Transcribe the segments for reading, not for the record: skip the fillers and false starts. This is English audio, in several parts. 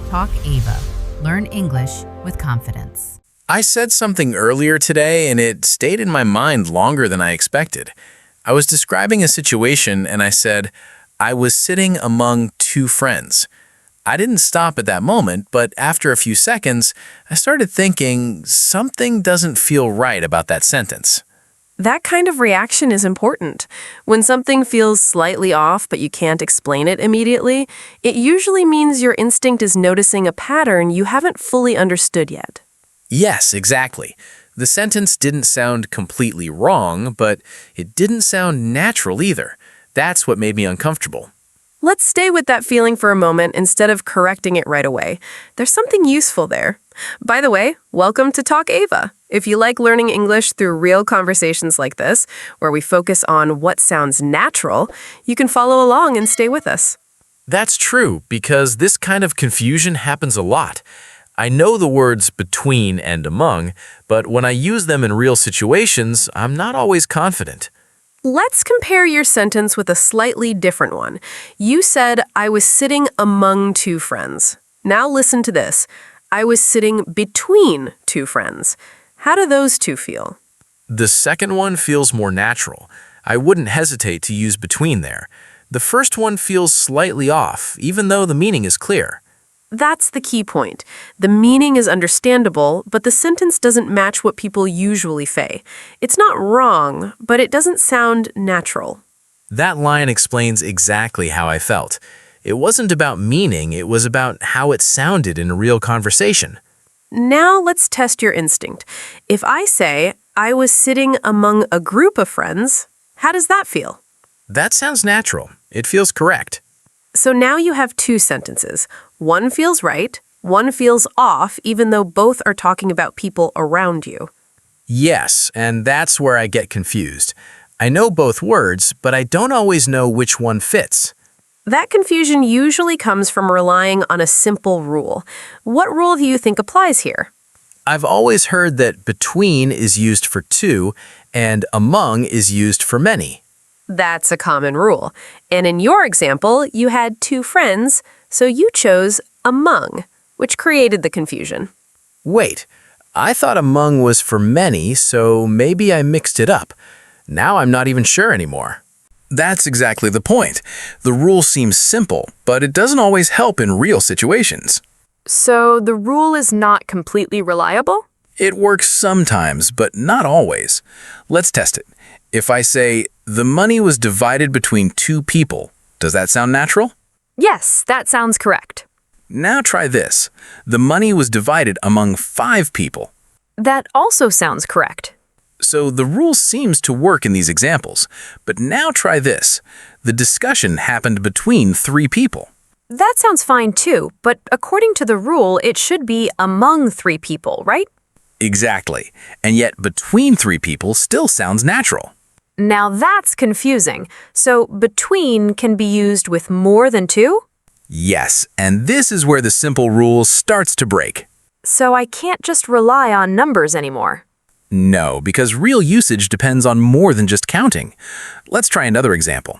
Talk Ava. Learn English with confidence. I said something earlier today and it stayed in my mind longer than I expected. I was describing a situation and I said, I was sitting among two friends. I didn't stop at that moment, but after a few seconds, I started thinking something doesn't feel right about that sentence. That kind of reaction is important. When something feels slightly off but you can't explain it immediately, it usually means your instinct is noticing a pattern you haven't fully understood yet. Yes, exactly. The sentence didn't sound completely wrong, but it didn't sound natural either. That's what made me uncomfortable. Let's stay with that feeling for a moment instead of correcting it right away. There's something useful there. By the way, welcome to Talk Ava. If you like learning English through real conversations like this, where we focus on what sounds natural, you can follow along and stay with us. That's true, because this kind of confusion happens a lot. I know the words between and among, but when I use them in real situations, I'm not always confident. Let's compare your sentence with a slightly different one. You said, I was sitting among two friends. Now listen to this. I was sitting between two friends. How do those two feel? The second one feels more natural. I wouldn't hesitate to use between there. The first one feels slightly off, even though the meaning is clear. That's the key point. The meaning is understandable, but the sentence doesn't match what people usually say. It's not wrong, but it doesn't sound natural. That line explains exactly how I felt. It wasn't about meaning, it was about how it sounded in a real conversation. Now let's test your instinct. If I say, I was sitting among a group of friends, how does that feel? That sounds natural. It feels correct. So now you have two sentences. One feels right, one feels off, even though both are talking about people around you. Yes, and that's where I get confused. I know both words, but I don't always know which one fits. That confusion usually comes from relying on a simple rule. What rule do you think applies here? I've always heard that between is used for two and among is used for many. That's a common rule. And in your example, you had two friends, so you chose among, which created the confusion. Wait, I thought among was for many, so maybe I mixed it up. Now I'm not even sure anymore. That's exactly the point. The rule seems simple, but it doesn't always help in real situations. So the rule is not completely reliable? It works sometimes, but not always. Let's test it. If I say, the money was divided between two people, does that sound natural? Yes, that sounds correct. Now try this. The money was divided among 5 people. That also sounds correct. So the rule seems to work in these examples. But now try this. The discussion happened between 3 people. That sounds fine too, but according to the rule, it should be among 3 people, right? Exactly. And yet between 3 people still sounds natural. Now that's confusing. So between can be used with more than 2? Yes, and this is where the simple rule starts to break. So I can't just rely on numbers anymore. No, because real usage depends on more than just counting. Let's try another example.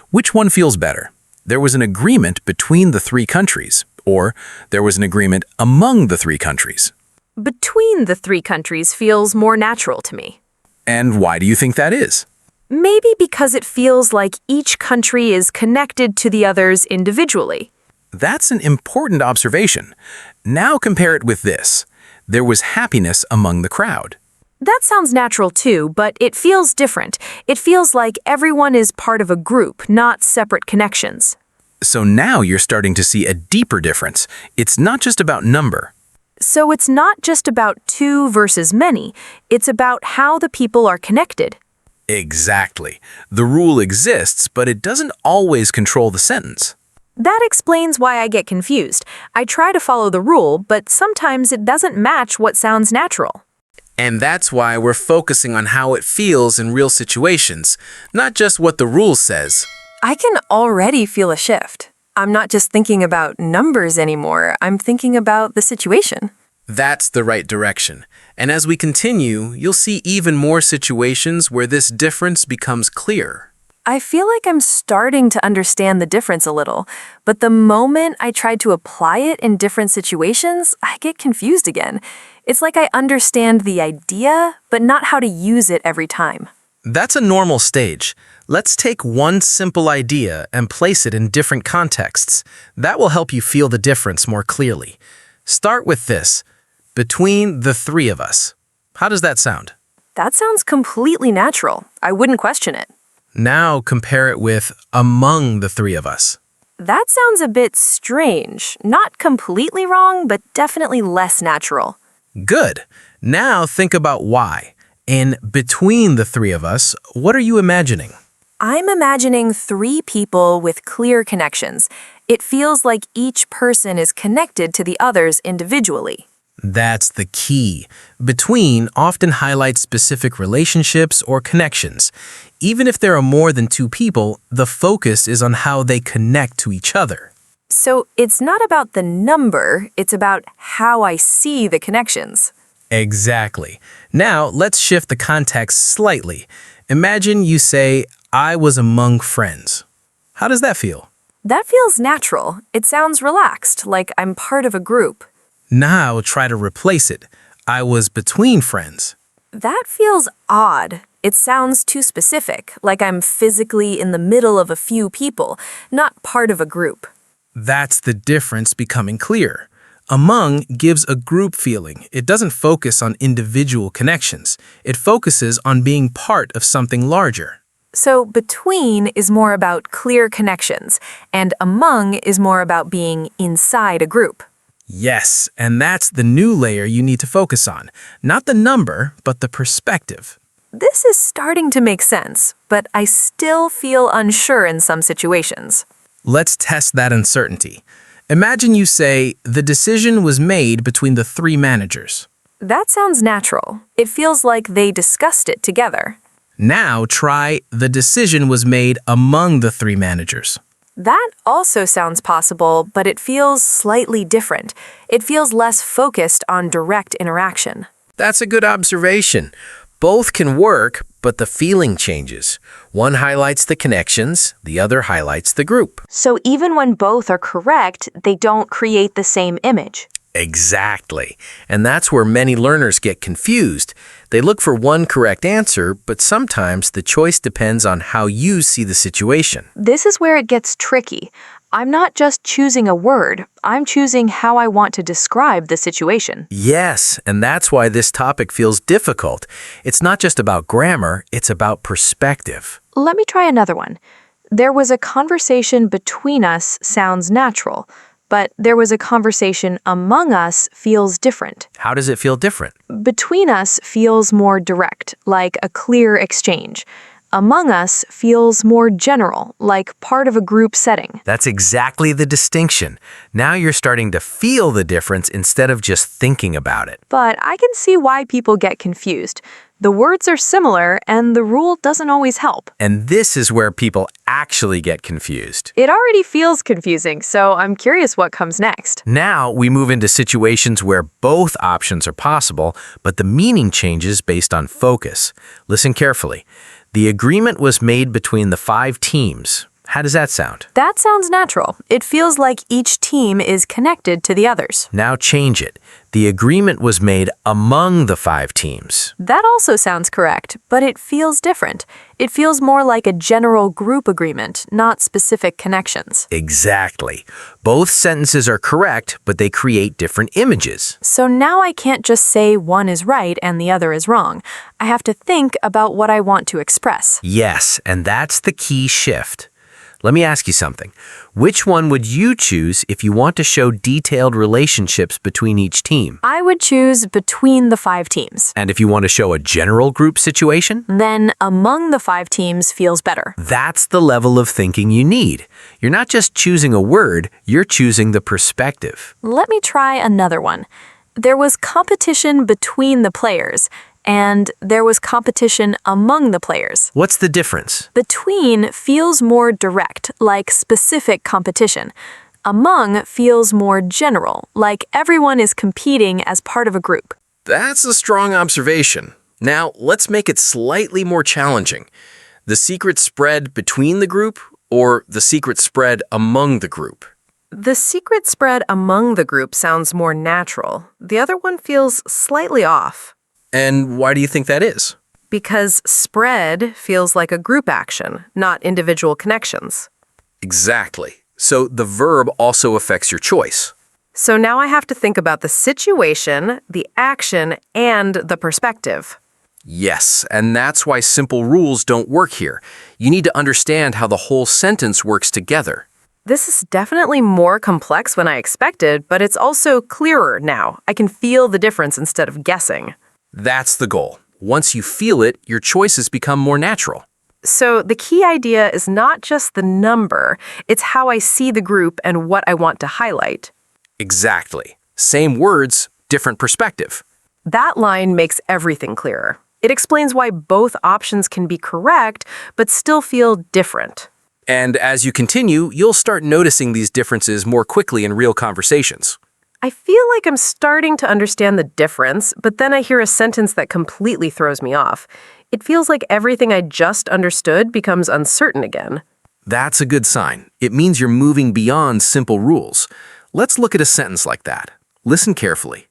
Which one feels better? There was an agreement between the 3 countries, or there was an agreement among the 3 countries. Between the 3 countries feels more natural to me. And why do you think that is? Maybe because it feels like each country is connected to the others individually. That's an important observation. Now compare it with this. There was happiness among the crowd. That sounds natural too, but it feels different. It feels like everyone is part of a group, not separate connections. So now you're starting to see a deeper difference. It's not just about number. So it's not just about 2 versus many. It's about how the people are connected. Exactly. The rule exists, but it doesn't always control the sentence. That explains why I get confused. I try to follow the rule, but sometimes it doesn't match what sounds natural. And that's why we're focusing on how it feels in real situations, not just what the rule says. I can already feel a shift. I'm not just thinking about numbers anymore. I'm thinking about the situation. That's the right direction. And as we continue, you'll see even more situations where this difference becomes clear. I feel like I'm starting to understand the difference a little, but the moment I try to apply it in different situations, I get confused again. It's like I understand the idea, but not how to use it every time. That's a normal stage. Let's take one simple idea and place it in different contexts. That will help you feel the difference more clearly. Start with this: between the three of us. How does that sound? That sounds completely natural. I wouldn't question it. Now compare it with among the three of us. That sounds a bit strange. Not completely wrong, but definitely less natural. Good. Now think about why. In between the three of us, what are you imagining? I'm imagining three people with clear connections. It feels like each person is connected to the others individually. That's the key. Between often highlights specific relationships or connections. Even if there are more than two people, the focus is on how they connect to each other. So it's not about the number, it's about how I see the connections. Exactly. Now, let's shift the context slightly. Imagine you say, I was among friends. How does that feel? That feels natural. It sounds relaxed, like I'm part of a group. Now try to replace it. I was between friends. That feels odd. It sounds too specific, like I'm physically in the middle of a few people, not part of a group. That's the difference becoming clear. Among gives a group feeling. It doesn't focus on individual connections. It focuses on being part of something larger. So between is more about clear connections, and among is more about being inside a group. Yes, and that's the new layer you need to focus on. Not the number, but the perspective. This is starting to make sense, but I still feel unsure in some situations. Let's test that uncertainty. Imagine you say, the decision was made between the three managers. That sounds natural. It feels like they discussed it together. Now try, the decision was made among the three managers. That also sounds possible, but it feels slightly different. It feels less focused on direct interaction. That's a good observation. Both can work, but the feeling changes. One highlights the connections, the other highlights the group. So even when both are correct, they don't create the same image. Exactly. And that's where many learners get confused. They look for one correct answer, but sometimes the choice depends on how you see the situation. This is where it gets tricky. I'm not just choosing a word, I'm choosing how I want to describe the situation. Yes, and that's why this topic feels difficult. It's not just about grammar, it's about perspective. Let me try another one. There was a conversation between us sounds natural, but there was a conversation among us feels different. How does it feel different? Between us feels more direct, like a clear exchange. Among us feels more general, like part of a group setting. That's exactly the distinction. Now you're starting to feel the difference instead of just thinking about it. But I can see why people get confused. The words are similar, and the rule doesn't always help. And this is where people actually get confused. It already feels confusing, so I'm curious what comes next. Now we move into situations where both options are possible, but the meaning changes based on focus. Listen carefully. The agreement was made between the 5 teams. How does that sound? That sounds natural. It feels like each team is connected to the others. Now change it. The agreement was made among the 5 teams. That also sounds correct, but it feels different. It feels more like a general group agreement, not specific connections. Exactly. Both sentences are correct, but they create different images. So now I can't just say one is right and the other is wrong. I have to think about what I want to express. Yes, and that's the key shift. Let me ask you something. Which one would you choose if you want to show detailed relationships between each team? I would choose between the 5 teams. And if you want to show a general group situation? Then among the 5 teams feels better. That's the level of thinking you need. You're not just choosing a word, you're choosing the perspective. Let me try another one. There was competition between the players, and there was competition among the players. What's the difference? Between feels more direct, like specific competition. Among feels more general, like everyone is competing as part of a group. That's a strong observation. Now, let's make it slightly more challenging. The secret spread between the group or the secret spread among the group? The secret spread among the group sounds more natural. The other one feels slightly off. And why do you think that is? Because spread feels like a group action, not individual connections. Exactly. So the verb also affects your choice. So now I have to think about the situation, the action, and the perspective. Yes, and that's why simple rules don't work here. You need to understand how the whole sentence works together. This is definitely more complex than I expected, but it's also clearer now. I can feel the difference instead of guessing. That's the goal. Once you feel it, your choices become more natural. So the key idea is not just the number, it's how I see the group and what I want to highlight. Exactly. Same words, different perspective. That line makes everything clearer. It explains why both options can be correct, but still feel different. And as you continue, you'll start noticing these differences more quickly in real conversations. I feel like I'm starting to understand the difference, but then I hear a sentence that completely throws me off. It feels like everything I just understood becomes uncertain again. That's a good sign. It means you're moving beyond simple rules. Let's look at a sentence like that. Listen carefully.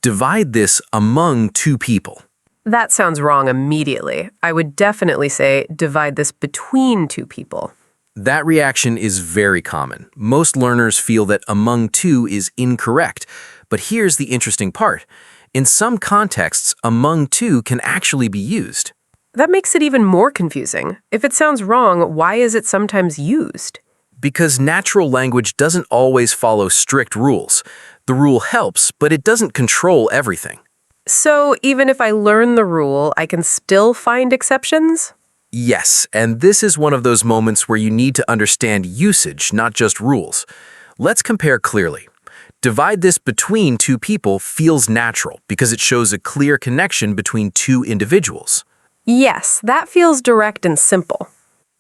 Divide this among two people. That sounds wrong immediately. I would definitely say divide this between two people. That reaction is very common. Most learners feel that among two is incorrect. But here's the interesting part. In some contexts, among two can actually be used. That makes it even more confusing. If it sounds wrong, why is it sometimes used? Because natural language doesn't always follow strict rules. The rule helps, but it doesn't control everything. So even if I learn the rule, I can still find exceptions? Yes, and this is one of those moments where you need to understand usage, not just rules. Let's compare clearly. Divide this between two people feels natural because it shows a clear connection between two individuals. Yes, that feels direct and simple.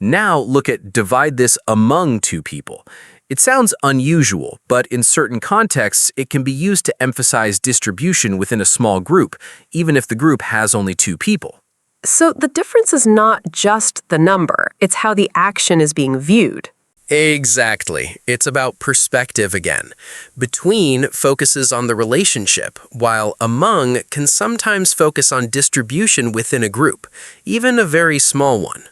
Now look at divide this among two people. It sounds unusual, but in certain contexts, it can be used to emphasize distribution within a small group, even if the group has only two people. So the difference is not just the number, it's how the action is being viewed. Exactly. It's about perspective again. Between focuses on the relationship, while among can sometimes focus on distribution within a group, even a very small one.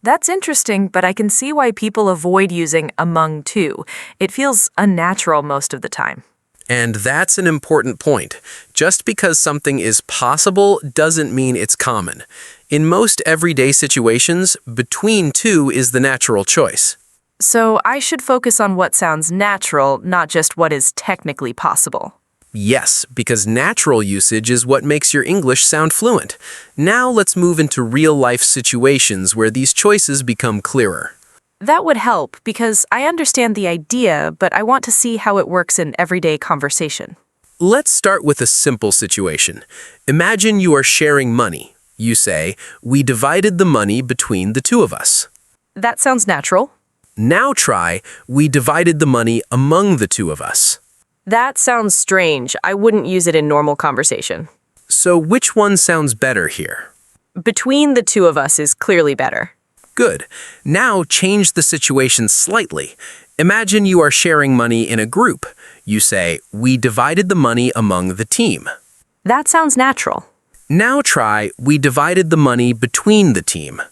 That's interesting, but I can see why people avoid using among two. It feels unnatural most of the time. And that's an important point. Just because something is possible doesn't mean it's common. In most everyday situations, between two is the natural choice. So I should focus on what sounds natural, not just what is technically possible. Yes, because natural usage is what makes your English sound fluent. Now let's move into real-life situations where these choices become clearer. That would help because I understand the idea, but I want to see how it works in everyday conversation. Let's start with a simple situation. Imagine you are sharing money. You say, "We divided the money between the two of us." That sounds natural. Now try, "We divided the money among the two of us." That sounds strange. I wouldn't use it in normal conversation. So which one sounds better here? Between the two of us is clearly better. Good. Now change the situation slightly. Imagine you are sharing money in a group. You say, "We divided the money among the team." That sounds natural. Now try, "We divided the money between the team."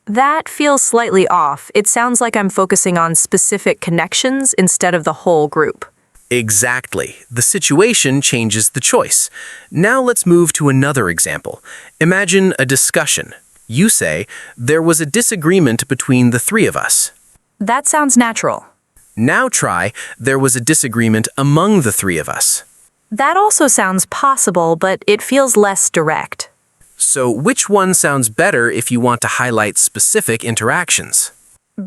That feels slightly off. It sounds like I'm focusing on specific connections instead of the whole group. Exactly. The situation changes the choice. Now let's move to another example. Imagine a discussion. You say, "There was a disagreement between the three of us." That sounds natural. Now try, "There was a disagreement among the three of us." That also sounds possible, but it feels less direct. So which one sounds better if you want to highlight specific interactions?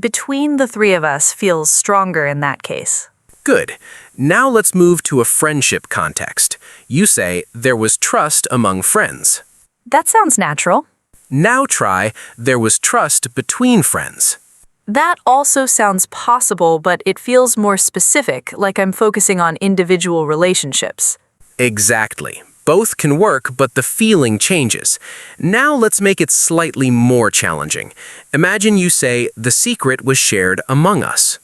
Between the three of us feels stronger in that case. Good. Now let's move to a friendship context. You say, "There was trust among friends." That sounds natural. Now try, "There was trust between friends." That also sounds possible, but it feels more specific, like I'm focusing on individual relationships. Exactly. Both can work, but the feeling changes. Now let's make it slightly more challenging. Imagine you say, the secret was shared among us.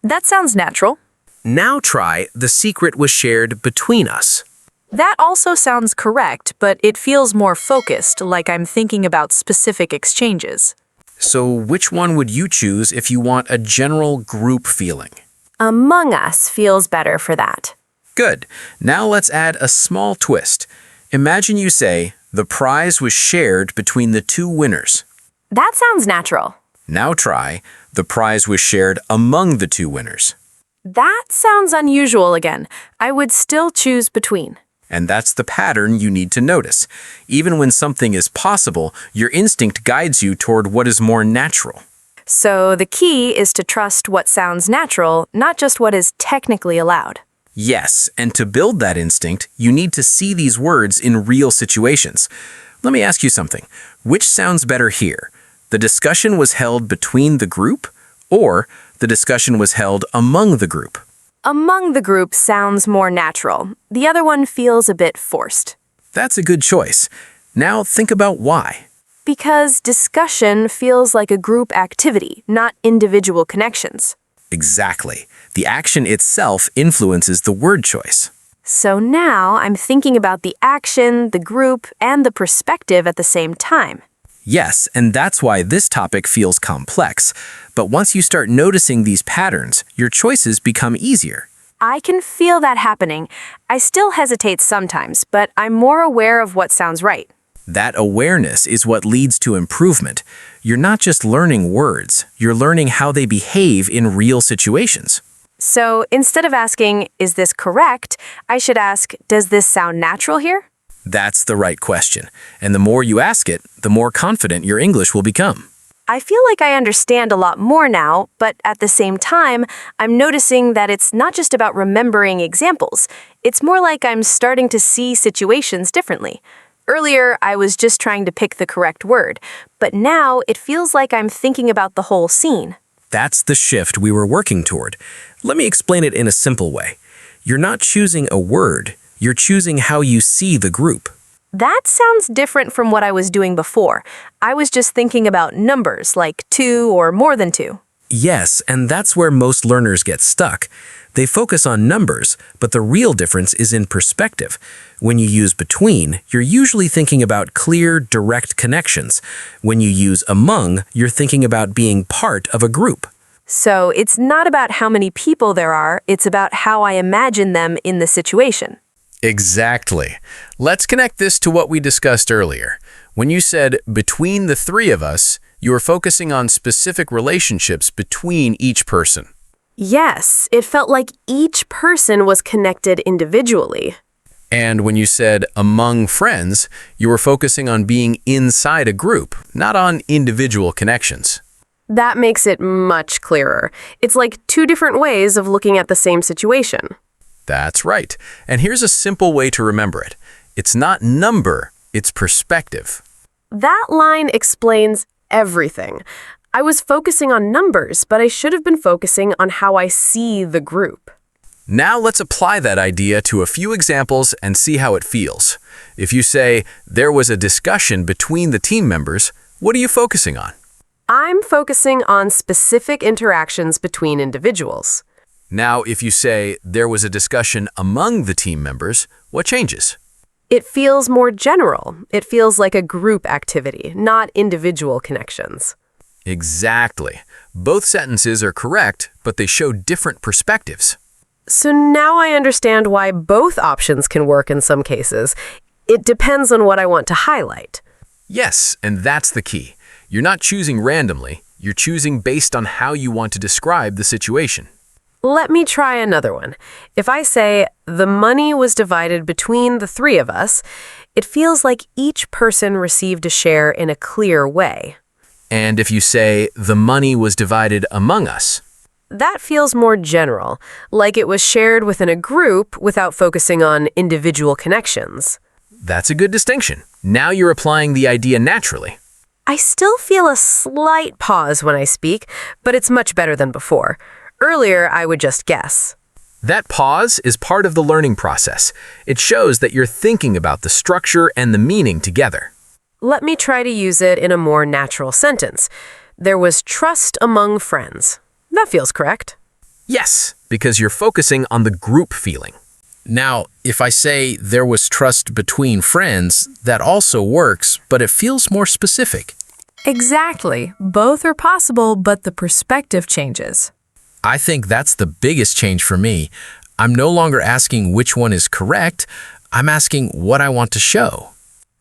That sounds natural. Now try, the secret was shared between us. That also sounds correct, but it feels more focused, like I'm thinking about specific exchanges. So which one would you choose if you want a general group feeling? Among us feels better for that. Good. Now let's add a small twist. Imagine you say, the prize was shared between the two winners. That sounds natural. Now try, the prize was shared among the two winners. That sounds unusual again. I would still choose between. And that's the pattern you need to notice. Even when something is possible, your instinct guides you toward what is more natural. So the key is to trust what sounds natural, not just what is technically allowed. Yes, and to build that instinct, you need to see these words in real situations. Let me ask you something. Which sounds better here? The discussion was held between the group, or the discussion was held among the group? Among the group sounds more natural. The other one feels a bit forced. That's a good choice. Now think about why. Because discussion feels like a group activity, not individual connections. Exactly. The action itself influences the word choice. So now I'm thinking about the action, the group, and the perspective at the same time. Yes, and that's why this topic feels complex. But once you start noticing these patterns, your choices become easier. I can feel that happening. I still hesitate sometimes, but I'm more aware of what sounds right. That awareness is what leads to improvement. You're not just learning words, you're learning how they behave in real situations. So instead of asking, is this correct, I should ask, does this sound natural here? That's the right question. And the more you ask it, the more confident your English will become. I feel like I understand a lot more now, but at the same time, I'm noticing that it's not just about remembering examples. It's more like I'm starting to see situations differently. Earlier, I was just trying to pick the correct word, but now it feels like I'm thinking about the whole scene. That's the shift we were working toward. Let me explain it in a simple way. You're not choosing a word, you're choosing how you see the group. That sounds different from what I was doing before. I was just thinking about numbers, like 2 or more than 2. Yes, and that's where most learners get stuck. They focus on numbers, but the real difference is in perspective. When you use between, you're usually thinking about clear, direct connections. When you use among, you're thinking about being part of a group. So it's not about how many people there are, it's about how I imagine them in the situation. Exactly. Let's connect this to what we discussed earlier. When you said between the three of us, you were focusing on specific relationships between each person. Yes, it felt like each person was connected individually. And when you said among friends, you were focusing on being inside a group, not on individual connections. That makes it much clearer. It's like two different ways of looking at the same situation. That's right. And here's a simple way to remember it. It's not number, it's perspective. That line explains everything. I was focusing on numbers, but I should have been focusing on how I see the group. Now let's apply that idea to a few examples and see how it feels. If you say, there was a discussion between the team members, what are you focusing on? I'm focusing on specific interactions between individuals. Now, if you say, there was a discussion among the team members, what changes? It feels more general. It feels like a group activity, not individual connections. Exactly. Both sentences are correct, but they show different perspectives. So now I understand why both options can work in some cases. It depends on what I want to highlight. Yes, and that's the key. You're not choosing randomly, you're choosing based on how you want to describe the situation. Let me try another one. If I say, the money was divided between the three of us, it feels like each person received a share in a clear way. And if you say, the money was divided among us, that feels more general, like it was shared within a group without focusing on individual connections. That's a good distinction. Now you're applying the idea naturally. I still feel a slight pause when I speak, but it's much better than before. Earlier, I would just guess. That pause is part of the learning process. It shows that you're thinking about the structure and the meaning together. Let me try to use it in a more natural sentence. There was trust among friends. That feels correct. Yes, because you're focusing on the group feeling. Now, if I say there was trust between friends, that also works, but it feels more specific. Exactly. Both are possible, but the perspective changes. I think that's the biggest change for me. I'm no longer asking which one is correct. I'm asking what I want to show.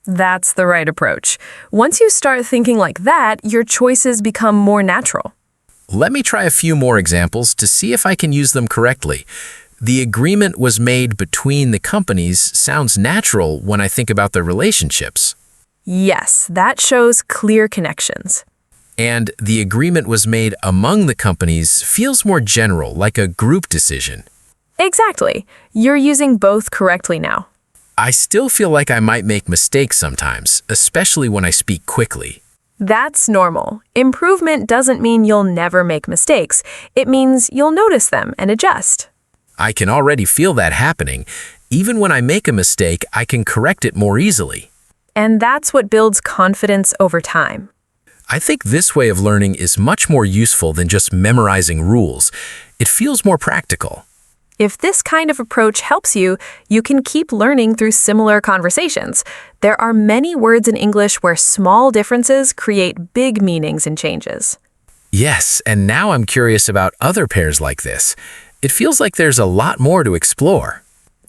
That's the right approach. Once you start thinking like that, your choices become more natural. Let me try a few more examples to see if I can use them correctly. The agreement was made between the companies sounds natural when I think about their relationships. Yes, that shows clear connections. And the agreement was made among the companies feels more general, like a group decision. Exactly. You're using both correctly now. I still feel like I might make mistakes sometimes, especially when I speak quickly. That's normal. Improvement doesn't mean you'll never make mistakes. It means you'll notice them and adjust. I can already feel that happening. Even when I make a mistake, I can correct it more easily. And that's what builds confidence over time. I think this way of learning is much more useful than just memorizing rules. It feels more practical. If this kind of approach helps you, you can keep learning through similar conversations. There are many words in English where small differences create big meanings and changes. Yes, and now I'm curious about other pairs like this. It feels like there's a lot more to explore.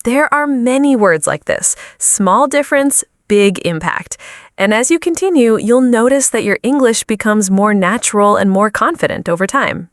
There are many words like this. Small difference, big impact. And as you continue, you'll notice that your English becomes more natural and more confident over time.